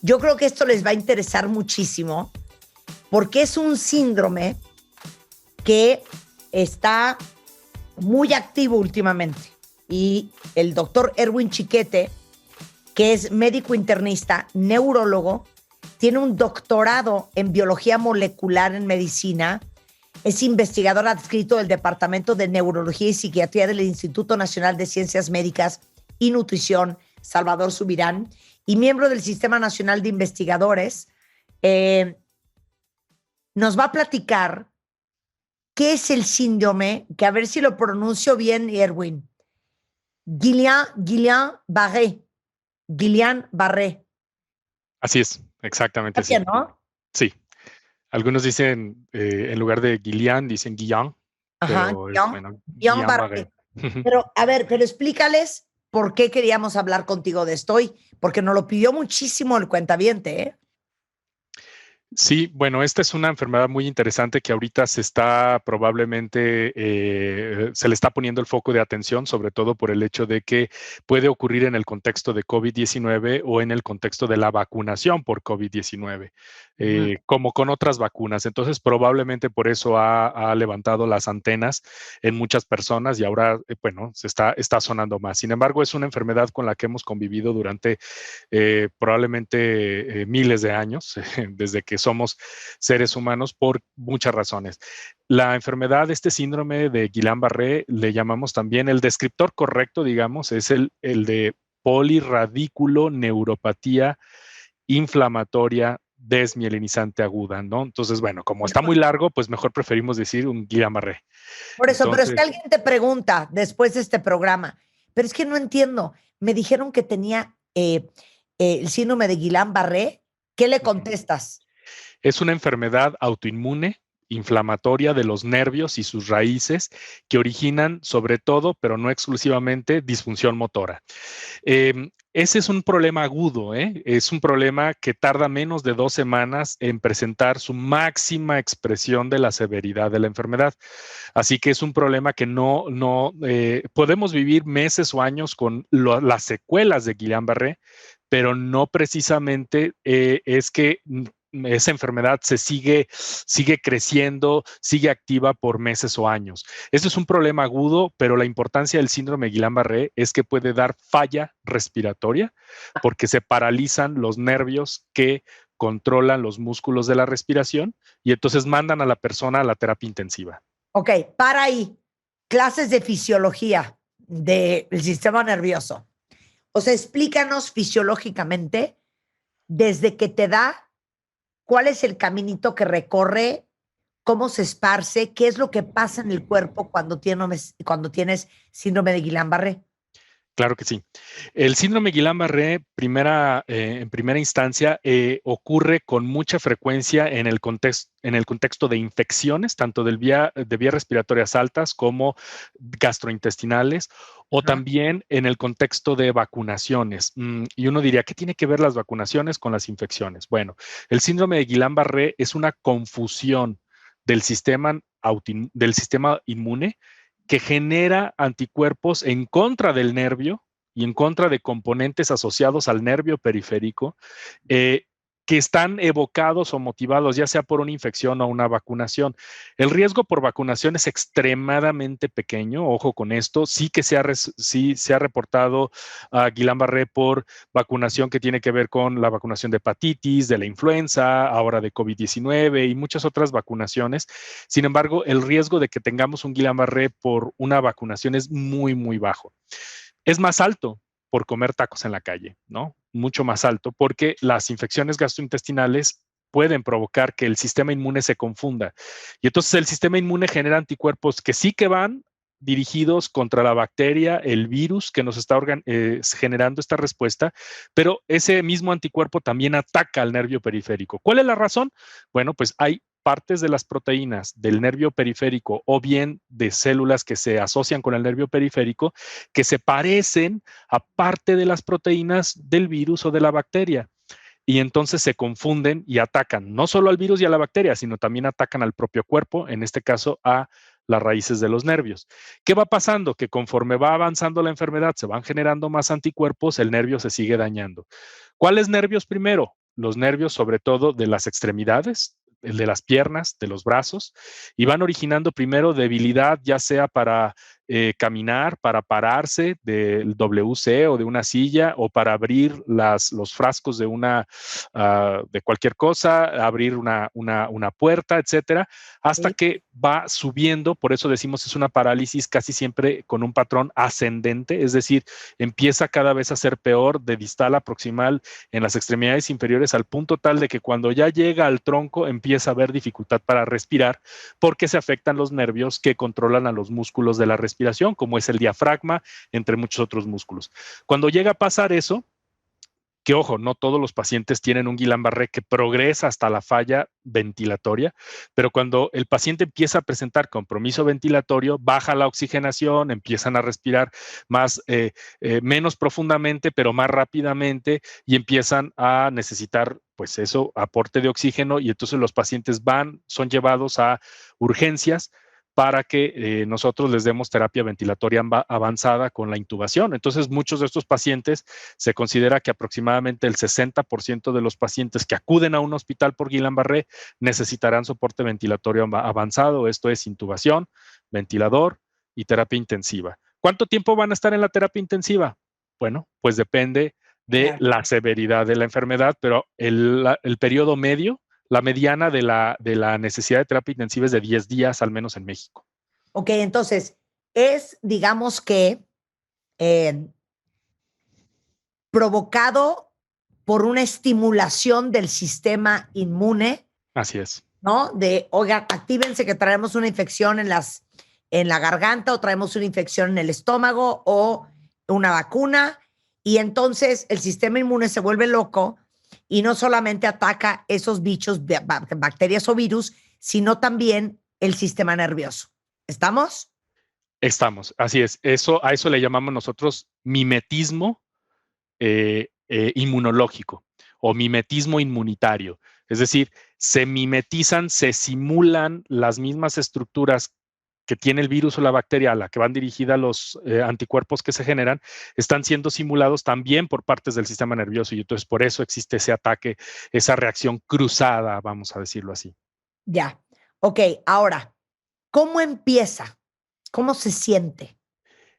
Yo creo que esto les va a interesar muchísimo porque es un síndrome que está muy activo últimamente. Y el doctor Erwin Chiquete, que es médico internista, neurólogo, tiene un doctorado en biología molecular en medicina, es investigador adscrito del Departamento de Neurología y Psiquiatría del Instituto Nacional de Ciencias Médicas y Nutrición, Salvador Subirán, y miembro del Sistema Nacional de Investigadores. Nos va a platicar qué es el síndrome, que a ver si lo pronuncio bien, Erwin. Guillain-Barré. Guillain-Barré. Así es, exactamente así. Bien, ¿no? Sí. Algunos dicen, en lugar de Guillain, dicen Guillain, Ajá, pero es, bueno, Guillain-Barré. Guillain-Barré. Pero, a ver, pero explícales por qué queríamos hablar contigo de esto hoy, porque nos lo pidió muchísimo el cuentaviente, ¿eh? Sí, bueno, esta es una enfermedad muy interesante que ahorita se está probablemente, se le está poniendo el foco de atención, sobre todo por el hecho de que puede ocurrir en el contexto de COVID-19 o en el contexto de la vacunación por COVID-19, como con otras vacunas. Entonces, probablemente por eso ha levantado las antenas en muchas personas y ahora, bueno, está sonando más. Sin embargo, es una enfermedad con la que hemos convivido durante probablemente miles de años, desde que somos seres humanos por muchas razones. La enfermedad, este síndrome de Guillain-Barré, le llamamos también, el descriptor correcto, digamos, es el de polirradículo neuropatía inflamatoria desmielinizante aguda, ¿no? Entonces, bueno, como está muy largo, pues mejor preferimos decir un Guillain-Barré. Por eso, pero es Entonces, que alguien te pregunta después de este programa, pero es que no entiendo. Me dijeron que tenía el síndrome de Guillain-Barré. ¿Qué le contestas? es una enfermedad autoinmune inflamatoria de los nervios y sus raíces que originan sobre todo, pero no exclusivamente, disfunción motora. Ese es un problema agudo, es un problema que tarda menos de 2 semanas en presentar su máxima expresión de la severidad de la enfermedad. Así que es un problema que no podemos vivir meses o años con las secuelas de Guillain-Barré, pero no precisamente es que esa enfermedad sigue creciendo, sigue activa por meses o años. Este es un problema agudo, pero la importancia del síndrome de Guillain-Barré es que puede dar falla respiratoria porque se paralizan los nervios que controlan los músculos de la respiración y entonces mandan a la persona a la terapia intensiva. Ok, para ahí. Clases de fisiología del sistema nervioso. O sea, explícanos fisiológicamente desde que te da, cuál es el caminito que recorre, cómo se esparce, qué es lo que pasa en el cuerpo cuando tienes síndrome de Guillain-Barré. Claro que sí. El síndrome Guillain-Barré, en primera instancia, ocurre con mucha frecuencia en el contexto de infecciones, tanto de vías respiratorias altas como gastrointestinales, o también en el contexto de vacunaciones. Y uno diría, ¿qué tiene que ver las vacunaciones con las infecciones? Bueno, el síndrome de Guillain-Barré es una confusión del sistema inmune que genera anticuerpos en contra del nervio y en contra de componentes asociados al nervio periférico que están evocados o motivados ya sea por una infección o una vacunación. El riesgo por vacunación es extremadamente pequeño, ojo con esto, sí que se ha reportado a Guillain-Barré por vacunación que tiene que ver con la vacunación de hepatitis, de la influenza, ahora de COVID-19 y muchas otras vacunaciones. Sin embargo, el riesgo de que tengamos un Guillain-Barré por una vacunación es muy, muy bajo. Es más alto por comer tacos en la calle, ¿no? Mucho más alto, porque las infecciones gastrointestinales pueden provocar que el sistema inmune se confunda. Y entonces el sistema inmune genera anticuerpos que sí que van dirigidos contra la bacteria, el virus que nos está generando esta respuesta, pero ese mismo anticuerpo también ataca al nervio periférico. ¿Cuál es la razón? Bueno, pues hay partes de las proteínas del nervio periférico o bien de células que se asocian con el nervio periférico que se parecen a parte de las proteínas del virus o de la bacteria. Y entonces se confunden y atacan no solo al virus y a la bacteria, sino también atacan al propio cuerpo, en este caso a las raíces de los nervios. ¿Qué va pasando? Que conforme va avanzando la enfermedad, se van generando más anticuerpos, el nervio se sigue dañando. ¿Cuáles nervios primero? los nervios, sobre todo de las extremidades, el de las piernas, de los brazos, y van originando primero debilidad, ya sea para caminar, para pararse del WC o de una silla, o para abrir los frascos de de cualquier cosa, abrir una puerta, etcétera, hasta Sí. que va subiendo. Por eso decimos es una parálisis casi siempre con un patrón ascendente, es decir, empieza cada vez a ser peor de distal a proximal en las extremidades inferiores, al punto tal de que cuando ya llega al tronco empieza a haber dificultad para respirar, porque se afectan los nervios que controlan a los músculos de la respiración, como es el diafragma, entre muchos otros músculos. Cuando llega a pasar eso, que ojo, no todos los pacientes tienen un Guillain-Barré que progresa hasta la falla ventilatoria, pero cuando el paciente empieza a presentar compromiso ventilatorio, baja la oxigenación, empiezan a respirar menos profundamente, pero más rápidamente, y empiezan a necesitar, pues eso, aporte de oxígeno, y entonces los pacientes son llevados a urgencias para que nosotros les demos terapia ventilatoria avanzada con la intubación. Entonces, muchos de estos pacientes, se considera que aproximadamente el 60% de los pacientes que acuden a un hospital por Guillain-Barré necesitarán soporte ventilatorio avanzado, esto es intubación, ventilador y terapia intensiva. ¿Cuánto tiempo van a estar en la terapia intensiva? Bueno, pues depende de la severidad de la enfermedad, pero el periodo medio, la mediana de la necesidad de terapia intensiva es de 10 días, al menos en México. Ok, entonces, digamos que, eh, provocado por una estimulación del sistema inmune, Así es. ¿no? Oigan, actívense que traemos una infección en la garganta, o traemos una infección en el estómago, o una vacuna, y entonces el sistema inmune se vuelve loco y no solamente ataca esos bichos, bacterias o virus, sino también el sistema nervioso. ¿Estamos? Estamos, así es. A eso le llamamos nosotros mimetismo inmunológico o mimetismo inmunitario. Es decir, se mimetizan, se simulan las mismas estructuras que tiene el virus o la bacteria a la que van dirigidas los anticuerpos que se generan, están siendo simulados también por partes del sistema nervioso, y entonces por eso existe ese ataque, esa reacción cruzada, vamos a decirlo así. Ya. Ok, ahora, ¿cómo empieza? ¿Cómo se siente?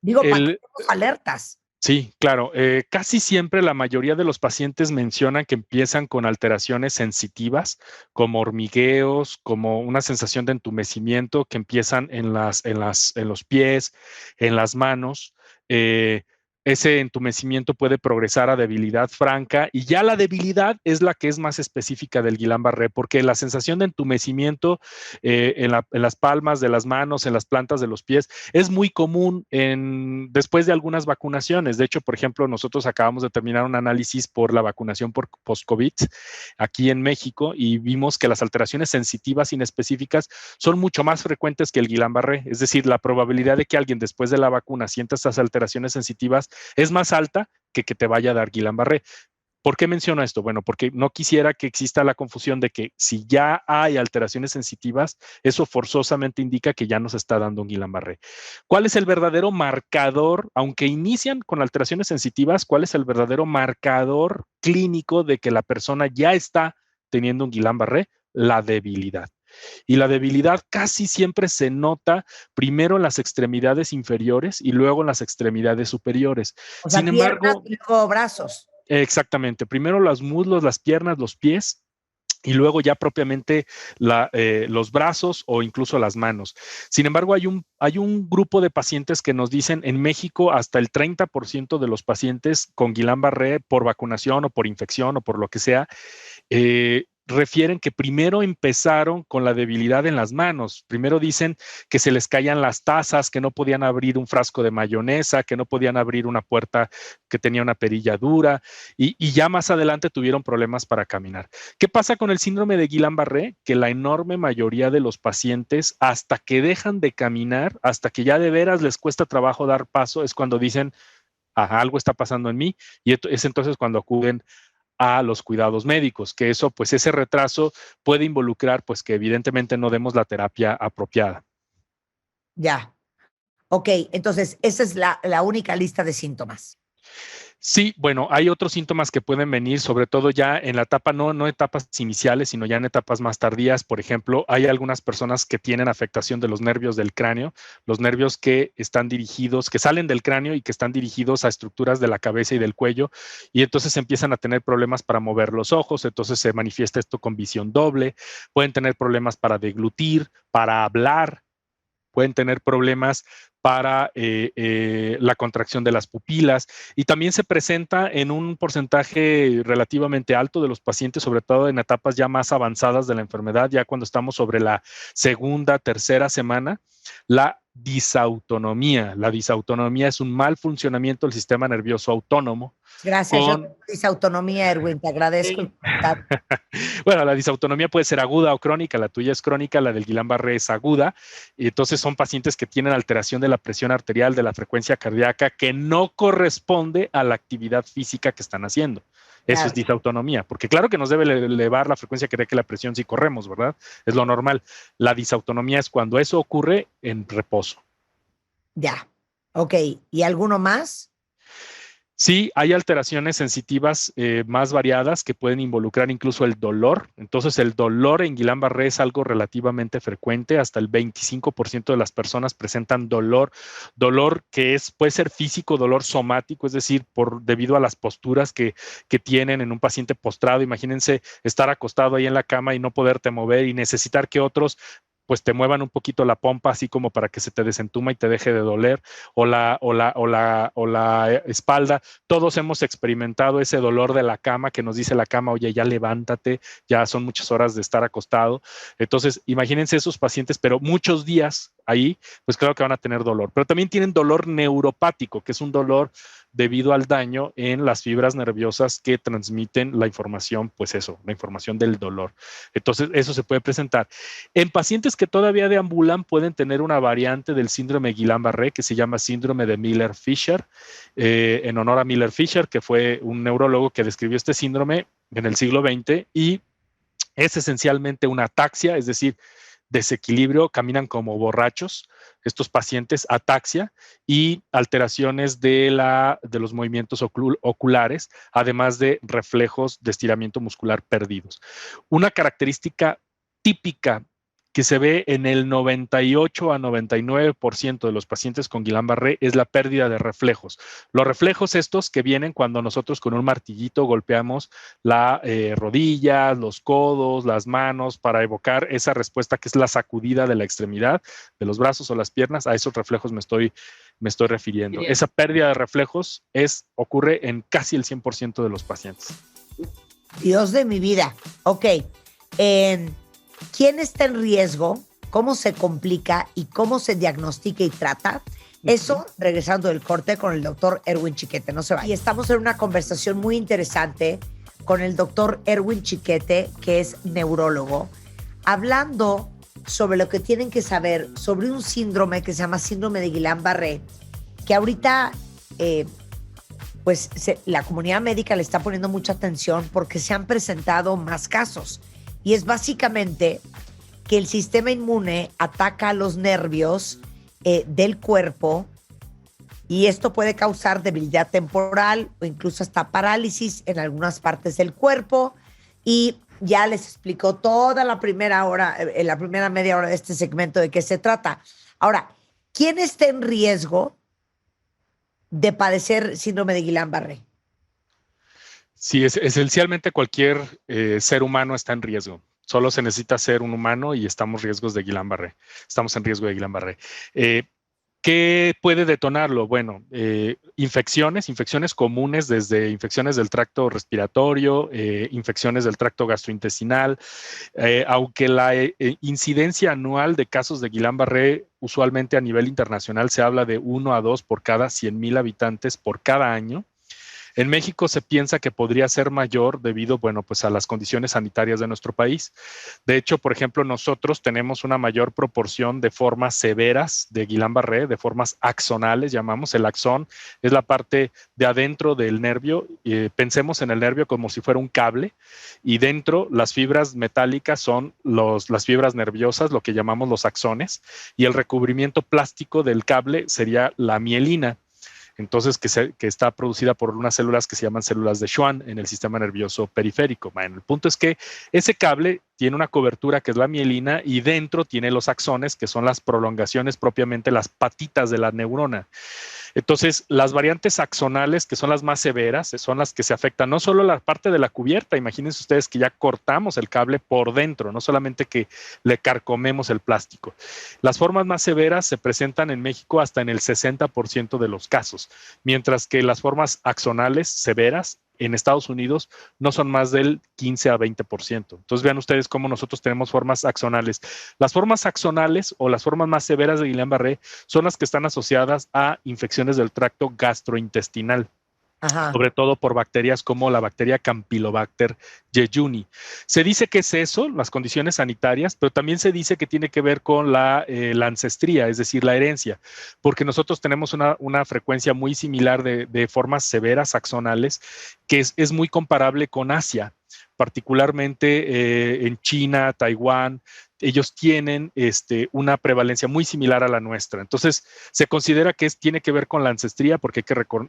Digo, para que El, estemos alertas. Sí, claro. Casi siempre la mayoría de los pacientes mencionan que empiezan con alteraciones sensitivas, como hormigueos, como una sensación de entumecimiento que empiezan en los pies, en las manos. Ese entumecimiento puede progresar a debilidad franca, y ya la debilidad es la que es más específica del Guillain-Barré, porque la sensación de entumecimiento en las palmas de las manos, en las plantas de los pies, es muy común después de algunas vacunaciones. De hecho, por ejemplo, nosotros acabamos de terminar un análisis por la vacunación por post-COVID aquí en México, y vimos que las alteraciones sensitivas inespecíficas son mucho más frecuentes que el Guillain-Barré. Es decir, la probabilidad de que alguien después de la vacuna sienta estas alteraciones sensitivas es más alta que te vaya a dar Guillain-Barré. ¿Por qué menciono esto? Bueno, porque no quisiera que exista la confusión de que si ya hay alteraciones sensitivas, eso forzosamente indica que ya nos está dando un Guillain-Barré. ¿Cuál es el verdadero marcador, aunque inician con alteraciones sensitivas, cuál es el verdadero marcador clínico de que la persona ya está teniendo un Guillain-Barré? La debilidad. Y la debilidad casi siempre se nota primero en las extremidades inferiores y luego en las extremidades superiores. O sea, Sin piernas embargo, y luego brazos. exactamente, primero los muslos, las piernas, los pies, y luego ya propiamente los brazos o incluso las manos. Sin embargo, hay un grupo de pacientes que nos dicen en México hasta el 30% de los pacientes con Guillain-Barré por vacunación o por infección o por lo que sea, refieren que primero empezaron con la debilidad en las manos. Primero dicen que se les caían las tazas, que no podían abrir un frasco de mayonesa, que no podían abrir una puerta que tenía una perilla dura, y ya más adelante tuvieron problemas para caminar. ¿Qué pasa con el síndrome de Guillain-Barré? Que la enorme mayoría de los pacientes, hasta que dejan de caminar, hasta que ya de veras les cuesta trabajo dar paso, es cuando dicen, ajá, algo está pasando en mí, y es entonces cuando acuden a los cuidados médicos, que eso, pues ese retraso puede involucrar, pues que evidentemente no demos la terapia apropiada. Ya. Ok, entonces esa es la única lista de síntomas. Sí, bueno, hay otros síntomas que pueden venir, sobre todo ya en la etapa, no etapas iniciales, sino ya en etapas más tardías. Por ejemplo, hay algunas personas que tienen afectación de los nervios del cráneo, los nervios que están dirigidos, que salen del cráneo y que están dirigidos a estructuras de la cabeza y del cuello, y entonces empiezan a tener problemas para mover los ojos, entonces se manifiesta esto con visión doble, pueden tener problemas para deglutir, para hablar, pueden tener problemas para la contracción de las pupilas y también se presenta en un porcentaje relativamente alto de los pacientes, sobre todo en etapas ya más avanzadas de la enfermedad, ya cuando estamos sobre la segunda, tercera semana, la disautonomía. La disautonomía es un mal funcionamiento del sistema nervioso autónomo. Gracias, yo tengo disautonomía, Erwin, te agradezco el comentario. Bueno, la disautonomía puede ser aguda o crónica, la tuya es crónica, la del Guillain-Barré es aguda, y entonces son pacientes que tienen alteración de la presión arterial, de la frecuencia cardíaca, que no corresponde a la actividad física que están haciendo. Eso es disautonomía, porque claro que nos debe elevar la frecuencia cardíaca y la presión si corremos, ¿verdad? Es lo normal. La disautonomía es cuando eso ocurre en reposo. Ya, ok. ¿Y alguno más? Sí, hay alteraciones sensitivas más variadas que pueden involucrar incluso el dolor. Entonces, el dolor en Guillain-Barré es algo relativamente frecuente. Hasta el 25% de las personas presentan dolor. Dolor que puede ser físico, dolor somático, es decir, debido a las posturas que tienen en un paciente postrado. Imagínense estar acostado ahí en la cama y no poderte mover y necesitar que otros pues te muevan un poquito la pompa así como para que se te desentuma y te deje de doler, o la espalda. Todos hemos experimentado ese dolor de la cama que nos dice la cama, oye, ya levántate, ya son muchas horas de estar acostado. Entonces, imagínense esos pacientes, pero muchos días ahí, pues claro que van a tener dolor. Pero también tienen dolor neuropático, que es un dolor debido al daño en las fibras nerviosas que transmiten la información, pues eso, la información del dolor. Entonces, eso se puede presentar. En pacientes que todavía deambulan, pueden tener una variante del síndrome Guillain-Barré que se llama síndrome de Miller-Fisher, en honor a Miller-Fisher, que fue un neurólogo que describió este síndrome en el siglo XX y es esencialmente una ataxia, es decir, desequilibrio, caminan como borrachos, estos pacientes, ataxia y alteraciones de los movimientos oculares, además de reflejos de estiramiento muscular perdidos. Una característica típica que se ve en el 98 a 99% de los pacientes con Guillain-Barré es la pérdida de reflejos. Los reflejos estos que vienen cuando nosotros con un martillito golpeamos la rodilla, los codos, las manos para evocar esa respuesta que es la sacudida de la extremidad, de los brazos o las piernas. A esos reflejos me estoy refiriendo. Bien. Esa pérdida de reflejos ocurre en casi el 100% de los pacientes. Dios de mi vida. Ok. ¿Quién está en riesgo? ¿Cómo se complica? ¿Y cómo se diagnostica y trata? Eso, regresando del corte con el doctor Erwin Chiquete. No se vaya. Y estamos en una conversación muy interesante con el doctor Erwin Chiquete, que es neurólogo, hablando sobre lo que tienen que saber sobre un síndrome que se llama síndrome de Guillain-Barré, que ahorita la comunidad médica le está poniendo mucha atención porque se han presentado más casos. Y es básicamente que el sistema inmune ataca los nervios del cuerpo y esto puede causar debilidad temporal o incluso hasta parálisis en algunas partes del cuerpo. Y ya les explicó toda la primera hora, en la primera media hora de este segmento de qué se trata. Ahora, ¿quién está en riesgo de padecer síndrome de Guillain-Barré? Sí, esencialmente cualquier ser humano está en riesgo. Solo se necesita ser un humano y estamos en riesgo de Guillain-Barré. Estamos en riesgo de Guillain-Barré. ¿Qué puede detonarlo? Bueno, infecciones comunes, desde infecciones del tracto respiratorio, infecciones del tracto gastrointestinal, aunque la incidencia anual de casos de Guillain-Barré usualmente a nivel internacional se habla de 1 a 2 por cada 100,000 habitantes por cada año. En México se piensa que podría ser mayor debido, bueno, pues a las condiciones sanitarias de nuestro país. De hecho, por ejemplo, nosotros tenemos una mayor proporción de formas severas de Guillain-Barré, de formas axonales, llamamos. El axón es la parte de adentro del nervio. Pensemos en el nervio como si fuera un cable y dentro las fibras metálicas son las fibras nerviosas, lo que llamamos los axones, y el recubrimiento plástico del cable sería la mielina. entonces que está producida por unas células que se llaman células de Schwann en el sistema nervioso periférico. Bueno, el punto es que ese cable tiene una cobertura que es la mielina y dentro tiene los axones, que son las prolongaciones, propiamente las patitas de la neurona. Entonces, las variantes axonales, que son las más severas, son las que se afectan no solo la parte de la cubierta, imagínense ustedes que ya cortamos el cable por dentro, no solamente que le carcomemos el plástico. Las formas más severas se presentan en México hasta en el 60% de los casos, mientras que las formas axonales severas en Estados Unidos no son más del 15 a 20%. Entonces vean ustedes cómo nosotros tenemos formas axonales. Las formas axonales o las formas más severas de Guillain-Barré son las que están asociadas a infecciones del tracto gastrointestinal. Ajá. Sobre todo por bacterias como la bacteria Campylobacter jejuni. Se dice que es eso, las condiciones sanitarias, pero también se dice que tiene que ver con la ancestría, es decir, la herencia, porque nosotros tenemos una frecuencia muy similar de formas severas axonales que es muy comparable con Asia, particularmente en China, Taiwán. Ellos tienen una prevalencia muy similar a la nuestra. Entonces, se considera que tiene que ver con la ancestría, porque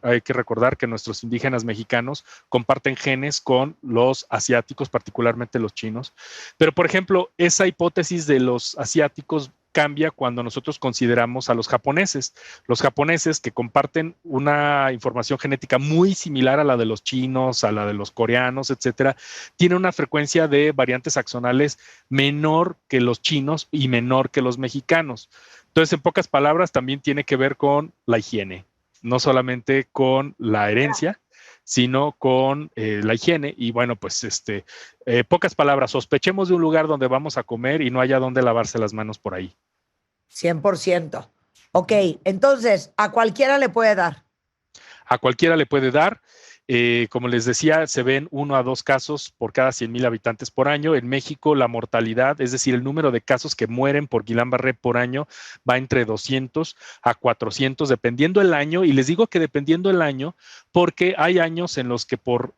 hay que recordar que nuestros indígenas mexicanos comparten genes con los asiáticos, particularmente los chinos. Pero, por ejemplo, esa hipótesis de los asiáticos cambia cuando nosotros consideramos a los japoneses. Los japoneses, que comparten una información genética muy similar a la de los chinos, a la de los coreanos, etcétera, tienen una frecuencia de variantes axonales menor que los chinos y menor que los mexicanos. Entonces, en pocas palabras, también tiene que ver con la higiene, no solamente con la herencia, sino con la higiene. Y bueno, pues pocas palabras, sospechemos de un lugar donde vamos a comer y no haya donde lavarse las manos por ahí. 100%. Ok, entonces, ¿a cualquiera le puede dar? A cualquiera le puede dar. Como les decía, se ven 1 a 2 casos por cada 100,000 habitantes por año. En México, la mortalidad, es decir, el número de casos que mueren por Guillain-Barré por año va entre 200 a 400, dependiendo el año. Y les digo que dependiendo el año, porque hay años en los que por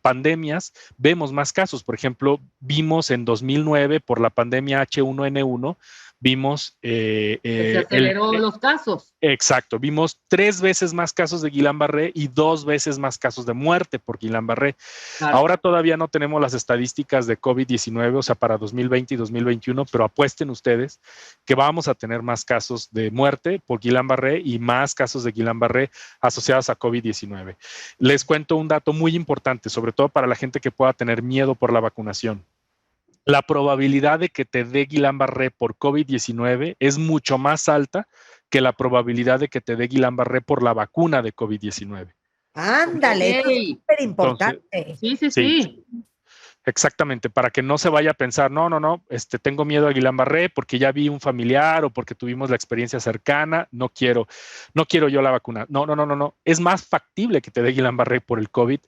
pandemias vemos más casos. Por ejemplo, vimos en 2009 por la pandemia H1N1, vimos se aceleró los casos. Exacto, vimos 3 veces más casos de Guillain-Barré y 2 veces más casos de muerte por Guillain-Barré. Claro. Ahora todavía no tenemos las estadísticas de COVID-19, o sea, para 2020 y 2021, pero apuesten ustedes que vamos a tener más casos de muerte por Guillain-Barré y más casos de Guillain-Barré asociados a COVID-19. Les cuento un dato muy importante, sobre todo para la gente que pueda tener miedo por la vacunación. La probabilidad de que te dé Guillain-Barré por COVID-19 es mucho más alta que la probabilidad de que te dé Guillain-Barré por la vacuna de COVID-19. Ándale, okay. Es súper importante. Sí. Exactamente, para que no se vaya a pensar, no, tengo miedo a Guillain-Barré porque ya vi un familiar o porque tuvimos la experiencia cercana, no quiero yo la vacuna. No. Es más factible que te dé Guillain-Barré por el COVID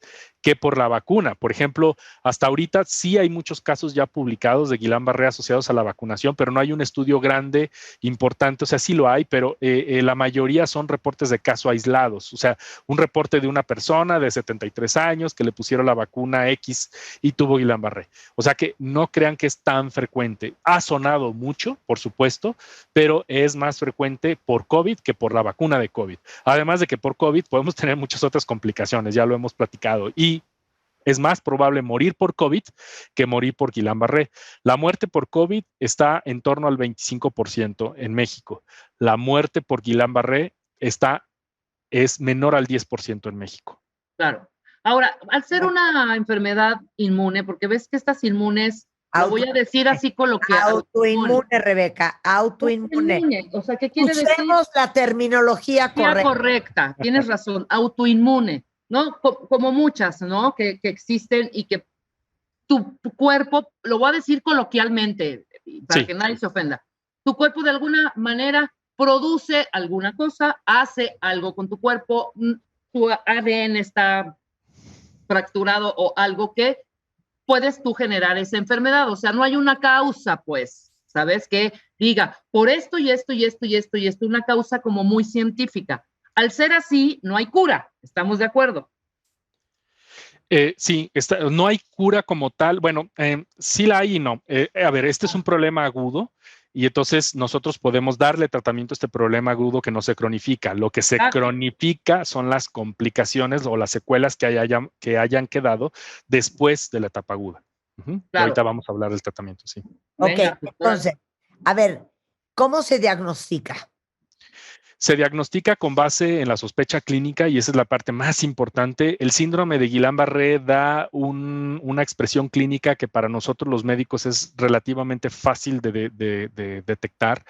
que por la vacuna. Por ejemplo, hasta ahorita sí hay muchos casos ya publicados de Guillain-Barré asociados a la vacunación, pero no hay un estudio grande, importante, o sea, sí lo hay, pero la mayoría son reportes de casos aislados, o sea, un reporte de una persona de 73 años que le pusieron la vacuna X y tuvo Guillain-Barré. O sea que no crean que es tan frecuente. Ha sonado mucho, por supuesto, pero es más frecuente por COVID que por la vacuna de COVID. Además de que por COVID podemos tener muchas otras complicaciones, ya lo hemos platicado, y es más probable morir por COVID que morir por Guillain-Barré. La muerte por COVID está en torno al 25% en México. La muerte por Guillain-Barré es menor al 10% en México. Claro. Ahora, al ser una enfermedad inmune, porque ves que estas inmunes, lo voy a decir así coloquial. Autoinmune, Rebeca, autoinmune. O sea, ¿qué quiere decir? Usemos la terminología correcta. Tienes razón, autoinmune, ¿no? Como muchas, ¿no? Que existen y que tu cuerpo, lo voy a decir coloquialmente, para que nadie se ofenda, tu cuerpo de alguna manera produce alguna cosa, hace algo con tu cuerpo, tu ADN está fracturado o algo que puedes tú generar esa enfermedad. O sea, no hay una causa, pues, ¿sabes? Que diga, por esto y esto y esto y esto y esto, una causa como muy científica. Al ser así, no hay cura. ¿Estamos de acuerdo? Sí, no hay cura como tal. Bueno, sí la hay y no. A ver, este es un problema agudo y entonces nosotros podemos darle tratamiento a este problema agudo que no se cronifica. Lo que se cronifica son las complicaciones o las secuelas que hayan quedado después de la etapa aguda. Claro. Y ahorita vamos a hablar del tratamiento, sí. Ok, entonces, a ver, ¿cómo se diagnostica? Se diagnostica con base en la sospecha clínica y esa es la parte más importante. El síndrome de Guillain-Barré da una expresión clínica que para nosotros los médicos es relativamente fácil de detectar.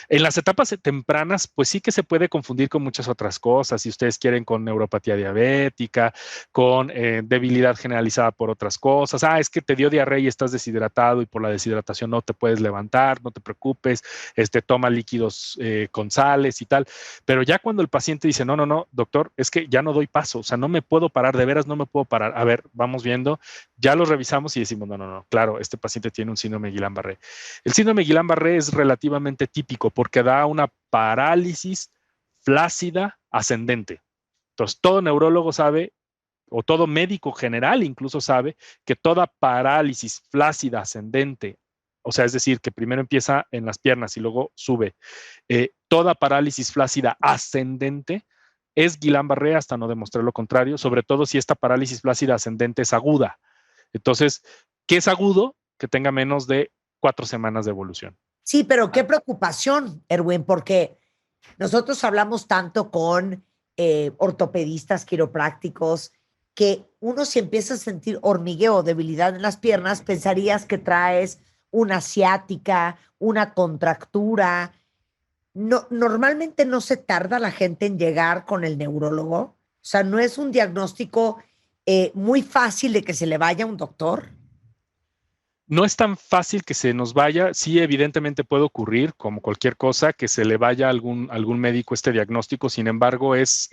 En las etapas tempranas, pues sí que se puede confundir con muchas otras cosas, si ustedes quieren, con neuropatía diabética, con debilidad generalizada por otras cosas. Es que te dio diarrea y estás deshidratado y por la deshidratación no te puedes levantar, no te preocupes, toma líquidos con sales y tal. Pero ya cuando el paciente dice, no, doctor, es que ya no doy paso, o sea, no me puedo parar, de veras no me puedo parar. A ver, vamos viendo, ya lo revisamos y decimos, no, claro, este paciente tiene un síndrome de Guillain-Barré. El síndrome de Guillain-Barré es relativamente típico porque da una parálisis flácida ascendente. Entonces, todo neurólogo sabe, o todo médico general incluso sabe, que toda parálisis flácida ascendente, o sea, es decir, que primero empieza en las piernas y luego sube, toda parálisis flácida ascendente es Guillain-Barré hasta no demostrar lo contrario, sobre todo si esta parálisis flácida ascendente es aguda. Entonces, ¿qué es agudo? Que tenga menos de 4 semanas de evolución. Sí, pero qué preocupación, Erwin, porque nosotros hablamos tanto con ortopedistas, quiroprácticos, que uno si empieza a sentir hormigueo o debilidad en las piernas, pensarías que traes una ciática, una contractura. No, normalmente no se tarda la gente en llegar con el neurólogo. O sea, no es un diagnóstico muy fácil de que se le vaya a un doctor. No es tan fácil que se nos vaya. Sí, evidentemente puede ocurrir, como cualquier cosa, que se le vaya a algún médico este diagnóstico. Sin embargo, es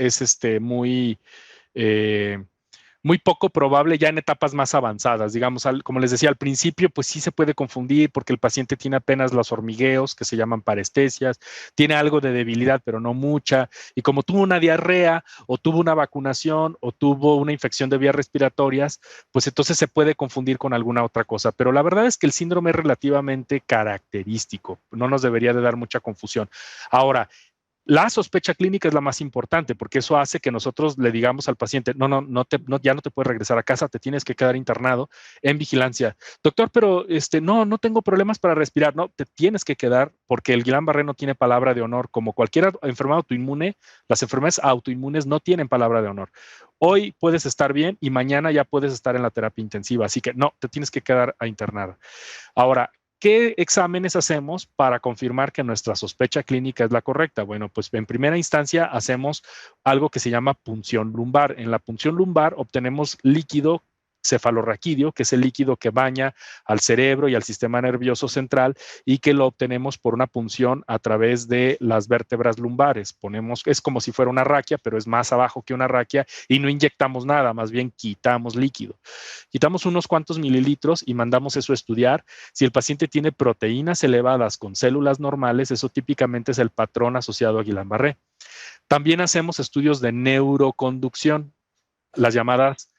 muy poco probable ya en etapas más avanzadas. Digamos, como les decía al principio, pues sí se puede confundir porque el paciente tiene apenas los hormigueos que se llaman parestesias, tiene algo de debilidad, pero no mucha. Y como tuvo una diarrea o tuvo una vacunación o tuvo una infección de vías respiratorias, pues entonces se puede confundir con alguna otra cosa. Pero la verdad es que el síndrome es relativamente característico. No nos debería de dar mucha confusión. Ahora, la sospecha clínica es la más importante porque eso hace que nosotros le digamos al paciente, ya no te puedes regresar a casa, te tienes que quedar internado en vigilancia. Doctor, pero no tengo problemas para respirar. No, te tienes que quedar porque el Guillain-Barré no tiene palabra de honor. Como cualquier enfermedad autoinmune, las enfermedades autoinmunes no tienen palabra de honor. Hoy puedes estar bien y mañana ya puedes estar en la terapia intensiva. Así que no, te tienes que quedar a internado. Ahora, ¿qué exámenes hacemos para confirmar que nuestra sospecha clínica es la correcta? Bueno, pues en primera instancia hacemos algo que se llama punción lumbar. En la punción lumbar obtenemos líquido cefalorraquídeo, que es el líquido que baña al cerebro y al sistema nervioso central y que lo obtenemos por una punción a través de las vértebras lumbares. Es como si fuera una raquia, pero es más abajo que una raquia y no inyectamos nada, más bien quitamos líquido. Quitamos unos cuantos mililitros y mandamos eso a estudiar. Si el paciente tiene proteínas elevadas con células normales, eso típicamente es el patrón asociado a Guillain-Barré. También hacemos estudios de neuroconducción, las llamadas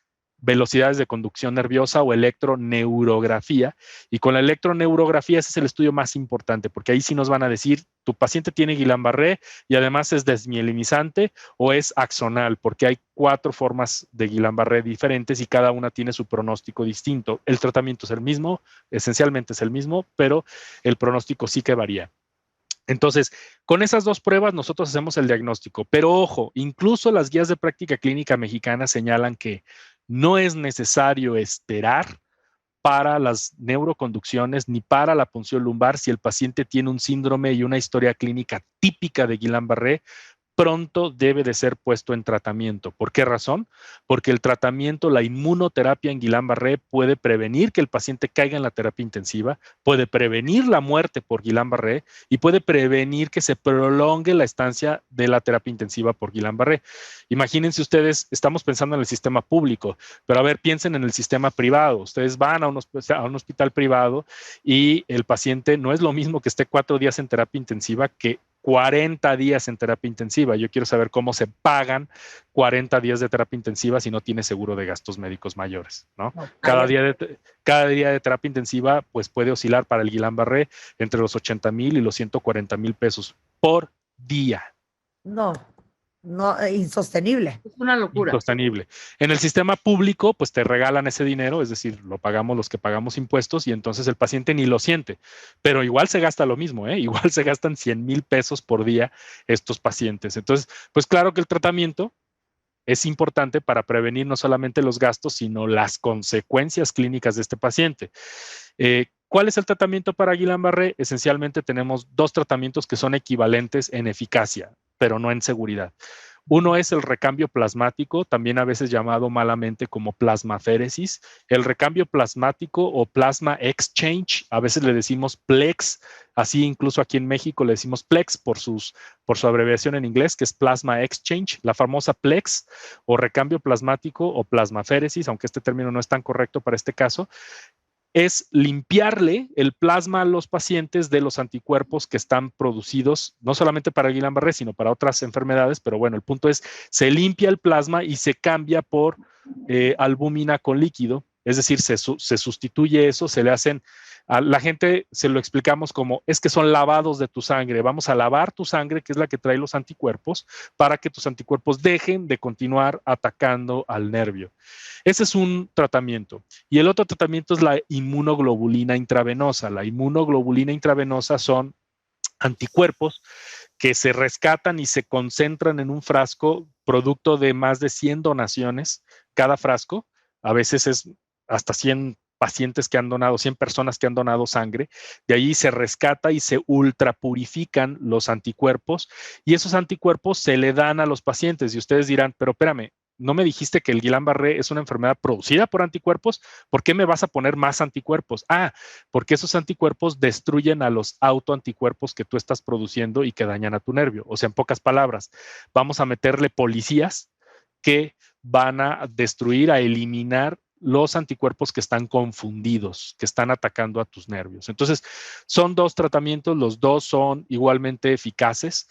velocidades de conducción nerviosa o electroneurografía. Y con la electroneurografía ese es el estudio más importante, porque ahí sí nos van a decir, tu paciente tiene Guillain-Barré y además es desmielinizante o es axonal, porque hay 4 formas de Guillain-Barré diferentes y cada una tiene su pronóstico distinto. El tratamiento es el mismo, esencialmente es el mismo, pero el pronóstico sí que varía. Entonces, con esas 2 pruebas nosotros hacemos el diagnóstico, pero ojo, incluso las guías de práctica clínica mexicanas señalan que no es necesario esperar para las neuroconducciones ni para la punción lumbar si el paciente tiene un síndrome y una historia clínica típica de Guillain-Barré. Pronto debe de ser puesto en tratamiento. ¿Por qué razón? Porque el tratamiento, la inmunoterapia en Guillain-Barré puede prevenir que el paciente caiga en la terapia intensiva, puede prevenir la muerte por Guillain-Barré y puede prevenir que se prolongue la estancia de la terapia intensiva por Guillain-Barré. Imagínense ustedes, estamos pensando en el sistema público, pero a ver, piensen en el sistema privado. Ustedes van a un hospital privado y el paciente no es lo mismo que esté 4 días en terapia intensiva que 40 días en terapia intensiva. Yo quiero saber cómo se pagan 40 días de terapia intensiva si no tiene seguro de gastos médicos mayores, ¿no? Cada día de terapia intensiva pues puede oscilar para el Guillain-Barré entre los 80,000 y los 140,000 pesos por día. No, insostenible. Es una locura. Insostenible. En el sistema público, pues te regalan ese dinero, es decir, lo pagamos los que pagamos impuestos y entonces el paciente ni lo siente. Pero igual se gasta lo mismo, ¿eh? Igual se gastan 100,000 pesos por día estos pacientes. Entonces, pues claro que el tratamiento es importante para prevenir no solamente los gastos, sino las consecuencias clínicas de este paciente. ¿Cuál es el tratamiento para Guillain-Barré? Esencialmente tenemos dos tratamientos que son equivalentes en eficacia, pero no en seguridad. Uno es el recambio plasmático, también a veces llamado malamente como plasmaféresis. El recambio plasmático o plasma exchange, a veces le decimos PLEX, así incluso aquí en México le decimos PLEX por su abreviación en inglés, que es plasma exchange, la famosa PLEX o recambio plasmático o plasmaféresis, aunque este término no es tan correcto para este caso, es limpiarle el plasma a los pacientes de los anticuerpos que están producidos, no solamente para el Guillain-Barré, sino para otras enfermedades, pero bueno, el punto es, se limpia el plasma y se cambia por albúmina con líquido, es decir, se sustituye eso, se le hacen, a la gente se lo explicamos como, es que son lavados de tu sangre, vamos a lavar tu sangre, que es la que trae los anticuerpos, para que tus anticuerpos dejen de continuar atacando al nervio. Ese es un tratamiento. Y el otro tratamiento es la inmunoglobulina intravenosa. La inmunoglobulina intravenosa son anticuerpos que se rescatan y se concentran en un frasco producto de más de 100 donaciones cada frasco. A veces es hasta 100 pacientes que han donado, 100 personas que han donado sangre. De ahí se rescata y se ultrapurifican los anticuerpos y esos anticuerpos se le dan a los pacientes. Y ustedes dirán, pero espérame, ¿no me dijiste que el Guillain-Barré es una enfermedad producida por anticuerpos? ¿Por qué me vas a poner más anticuerpos? Porque esos anticuerpos destruyen a los autoanticuerpos que tú estás produciendo y que dañan a tu nervio. O sea, en pocas palabras, vamos a meterle policías que van a destruir, a eliminar los anticuerpos que están confundidos, que están atacando a tus nervios. Entonces, son dos tratamientos, los dos son igualmente eficaces.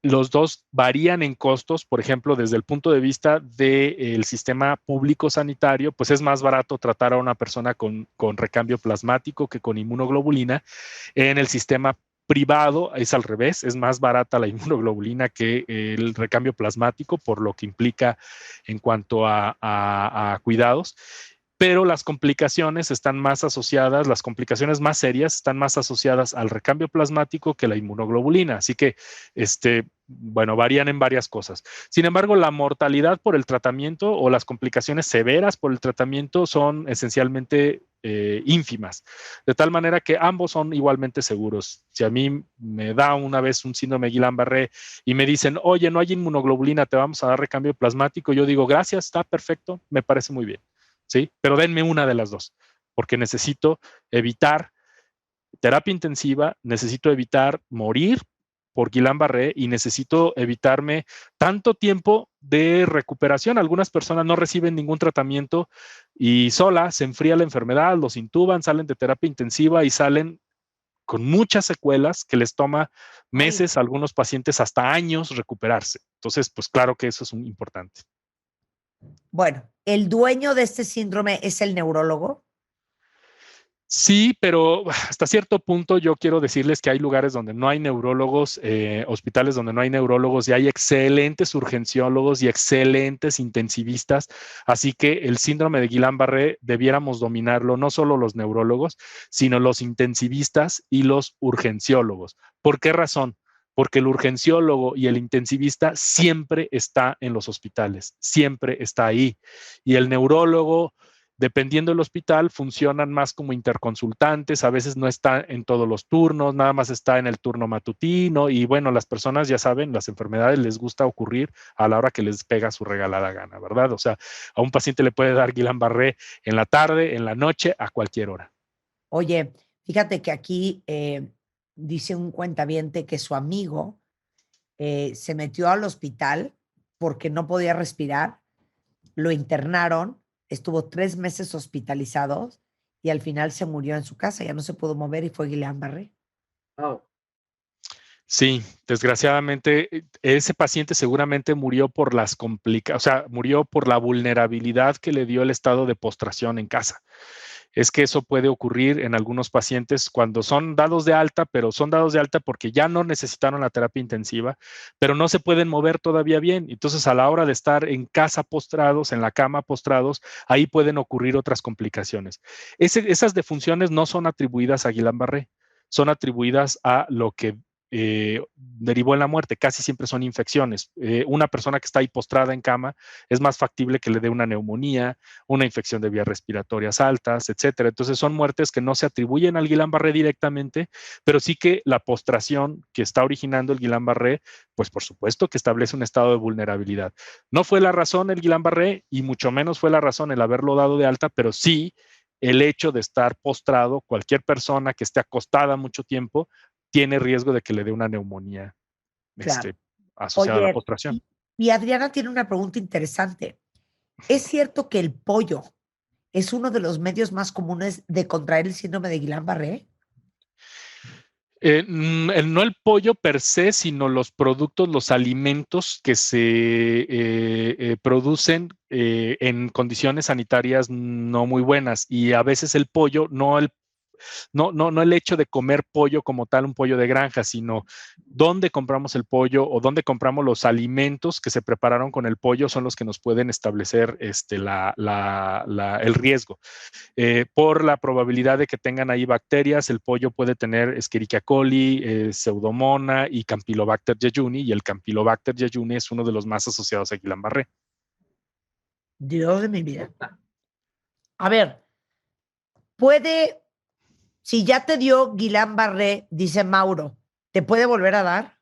Los dos varían en costos, por ejemplo, desde el punto de vista del sistema público sanitario, pues es más barato tratar a una persona con recambio plasmático que con inmunoglobulina. En el sistema privado es al revés, es más barata la inmunoglobulina que el recambio plasmático, por lo que implica en cuanto a cuidados. Pero las complicaciones están más asociadas, las complicaciones más serias están más asociadas al recambio plasmático que la inmunoglobulina. Así que, bueno, varían en varias cosas. Sin embargo, la mortalidad por el tratamiento o las complicaciones severas por el tratamiento son esencialmente ínfimas, de tal manera que ambos son igualmente seguros. Si a mí me da una vez un síndrome de Guillain-Barré y me dicen, oye, no hay inmunoglobulina, te vamos a dar recambio plasmático, yo digo, gracias, está perfecto, me parece muy bien. ¿Sí? Pero denme una de las dos, porque necesito evitar terapia intensiva, necesito evitar morir por Guillain-Barré y necesito evitarme tanto tiempo de recuperación. Algunas personas no reciben ningún tratamiento y sola se enfría la enfermedad, los intuban, salen de terapia intensiva y salen con muchas secuelas que les toma meses, a algunos pacientes hasta años recuperarse. Entonces, pues claro que eso es importante. Bueno, ¿el dueño de este síndrome es el neurólogo? Sí, pero hasta cierto punto yo quiero decirles que hay lugares donde no hay neurólogos, hospitales donde no hay neurólogos y hay excelentes urgenciólogos y excelentes intensivistas. Así que el síndrome de Guillain-Barré debiéramos dominarlo no solo los neurólogos, sino los intensivistas y los urgenciólogos. ¿Por qué razón? Porque el urgenciólogo y el intensivista siempre está en los hospitales, siempre está ahí. Y el neurólogo, dependiendo del hospital, funcionan más como interconsultantes, a veces no está en todos los turnos, nada más está en el turno matutino y bueno, las personas ya saben, las enfermedades les gusta ocurrir a la hora que les pega su regalada gana, ¿verdad? O sea, a un paciente le puede dar Guillain-Barré en la tarde, en la noche, a cualquier hora. Oye, fíjate que aquí dice un cuentaviente que su amigo se metió al hospital porque no podía respirar, lo internaron, estuvo 3 meses hospitalizado y al final se murió en su casa, ya no se pudo mover y fue Guillain-Barré. Oh. Sí, desgraciadamente ese paciente seguramente murió por las complicaciones, o sea, murió por la vulnerabilidad que le dio el estado de postración en casa. Es que eso puede ocurrir en algunos pacientes cuando son dados de alta, pero son dados de alta porque ya no necesitaron la terapia intensiva, pero no se pueden mover todavía bien. Entonces, a la hora de estar en casa postrados, en la cama postrados, ahí pueden ocurrir otras complicaciones. Esas defunciones no son atribuidas a Guillain-Barré, son atribuidas a lo que derivó en la muerte. Casi siempre son infecciones. Una persona que está ahí postrada en cama es más factible que le dé una neumonía, una infección de vías respiratorias altas, etcétera. Entonces son muertes que no se atribuyen al Guillain-Barré directamente, pero sí que la postración que está originando el Guillain-Barré, pues por supuesto que establece un estado de vulnerabilidad. No fue la razón el Guillain-Barré y mucho menos fue la razón el haberlo dado de alta, pero sí el hecho de estar postrado, cualquier persona que esté acostada mucho tiempo, tiene riesgo de que le dé una neumonía Claro. asociada a la Oye, postración. y Adriana tiene una pregunta interesante. ¿Es cierto que el pollo es uno de los medios más comunes de contraer el síndrome de Guillain-Barré? No el pollo per se, sino los productos, los alimentos que se producen en condiciones sanitarias no muy buenas. Y a veces el pollo, no el hecho de comer pollo como tal, un pollo de granja, sino dónde compramos el pollo o dónde compramos los alimentos que se prepararon con el pollo son los que nos pueden establecer el riesgo. Por la probabilidad de que tengan ahí bacterias, el pollo puede tener Escherichia coli, Pseudomonas y Campylobacter jejuni, y el Campylobacter jejuni es uno de los más asociados a Guillain-Barré. Dios de mi vida. A ver, puede, si ya te dio Guillain-Barré, dice Mauro, ¿te puede volver a dar?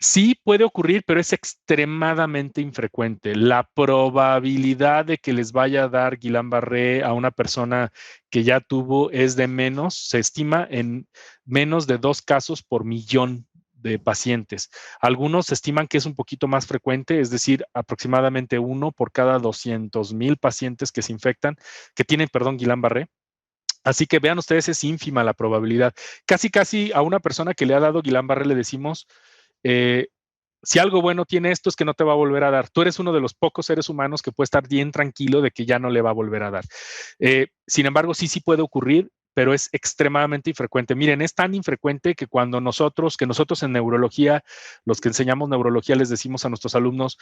Sí puede ocurrir, pero es extremadamente infrecuente. La probabilidad de que les vaya a dar Guillain-Barré a una persona que ya tuvo es de menos, se estima en menos de 2 casos por millón de pacientes. Algunos estiman que es un poquito más frecuente, es decir, aproximadamente 1 por cada 200,000 pacientes que se infectan, que tienen, perdón, Guillain-Barré. Así que vean ustedes, es ínfima la probabilidad. Casi, casi a una persona que le ha dado Guillain-Barré le decimos, eh, si algo bueno tiene esto es que no te va a volver a dar. Tú eres uno de los pocos seres humanos que puede estar bien tranquilo de que ya no le va a volver a dar. Sin embargo, sí puede ocurrir, pero es extremadamente infrecuente. Miren, es tan infrecuente que cuando nosotros en neurología, los que enseñamos neurología, les decimos a nuestros alumnos,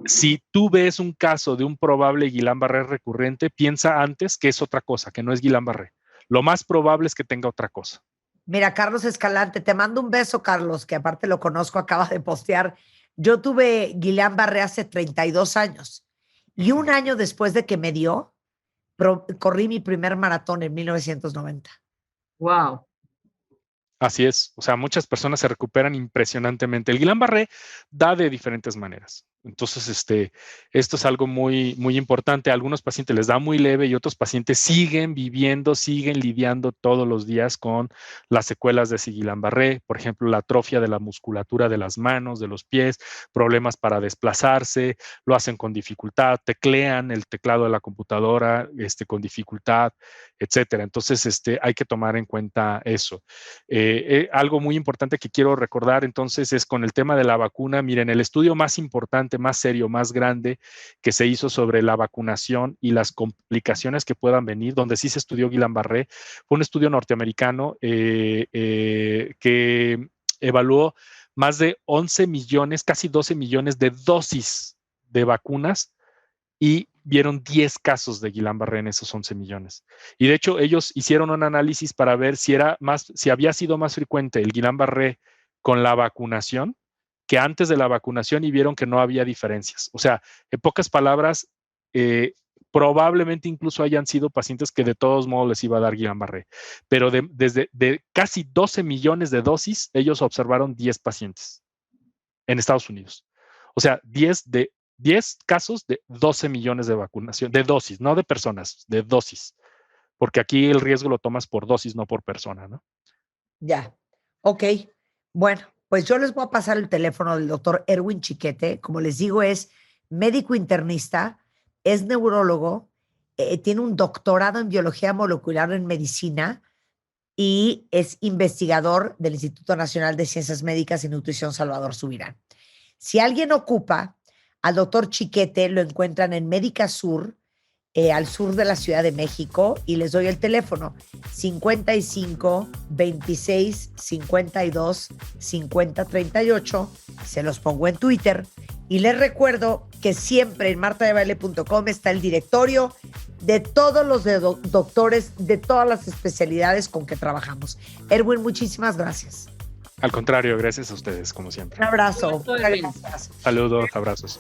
si tú ves un caso de un probable Guillain-Barré recurrente, piensa antes que es otra cosa, que no es Guillain-Barré. Lo más probable es que tenga otra cosa. Mira, Carlos Escalante, te mando un beso, Carlos, que aparte lo conozco, acaba de postear. Yo tuve Guillain-Barré hace 32 años y un año después de que me dio, corrí mi primer maratón en 1990. Wow. Así es, o sea, muchas personas se recuperan impresionantemente. El Guillain-Barré da de diferentes maneras. Entonces, esto es algo muy, muy importante. A algunos pacientes les da muy leve y otros pacientes siguen viviendo, siguen lidiando todos los días con las secuelas de ese Guillain-Barré. Por ejemplo, la atrofia de la musculatura de las manos, de los pies, problemas para desplazarse, lo hacen con dificultad, teclean el teclado de la computadora con dificultad, etcétera. Entonces, hay que tomar en cuenta eso. Algo muy importante que quiero recordar entonces es con el tema de la vacuna. Miren, el estudio más importante, más serio, más grande que se hizo sobre la vacunación y las complicaciones que puedan venir, donde sí se estudió Guillain-Barré, fue un estudio norteamericano que evaluó más de 11 millones, casi 12 millones de dosis de vacunas y vieron 10 casos de Guillain-Barré en esos 11 millones. Y de hecho, ellos hicieron un análisis para ver si había sido más frecuente el Guillain-Barré con la vacunación que antes de la vacunación y vieron que no había diferencias. O sea, en pocas palabras, probablemente incluso hayan sido pacientes que de todos modos les iba a dar Guillain-Barré. Pero desde casi 12 millones de dosis, ellos observaron 10 pacientes en Estados Unidos. O sea, 10 casos de 12 millones de vacunación, de dosis, no de personas, de dosis. Porque aquí el riesgo lo tomas por dosis, no por persona, ¿no? Ya, ok. Bueno, pues yo les voy a pasar el teléfono del doctor Erwin Chiquete. Como les digo, es médico internista, es neurólogo, tiene un doctorado en biología molecular en medicina, y es investigador del Instituto Nacional de Ciencias Médicas y Nutrición Salvador Subirán. Si alguien ocupa al doctor Chiquete, lo encuentran en Médica Sur, al sur de la Ciudad de México, y les doy el teléfono 55 26 52 50 38. Se los pongo en Twitter y les recuerdo que siempre en martadebaile.com está el directorio de todos los doctores de todas las especialidades con que trabajamos. Erwin, muchísimas gracias. Al contrario, gracias a ustedes, como siempre. Un abrazo. Gracias. Saludos, abrazos.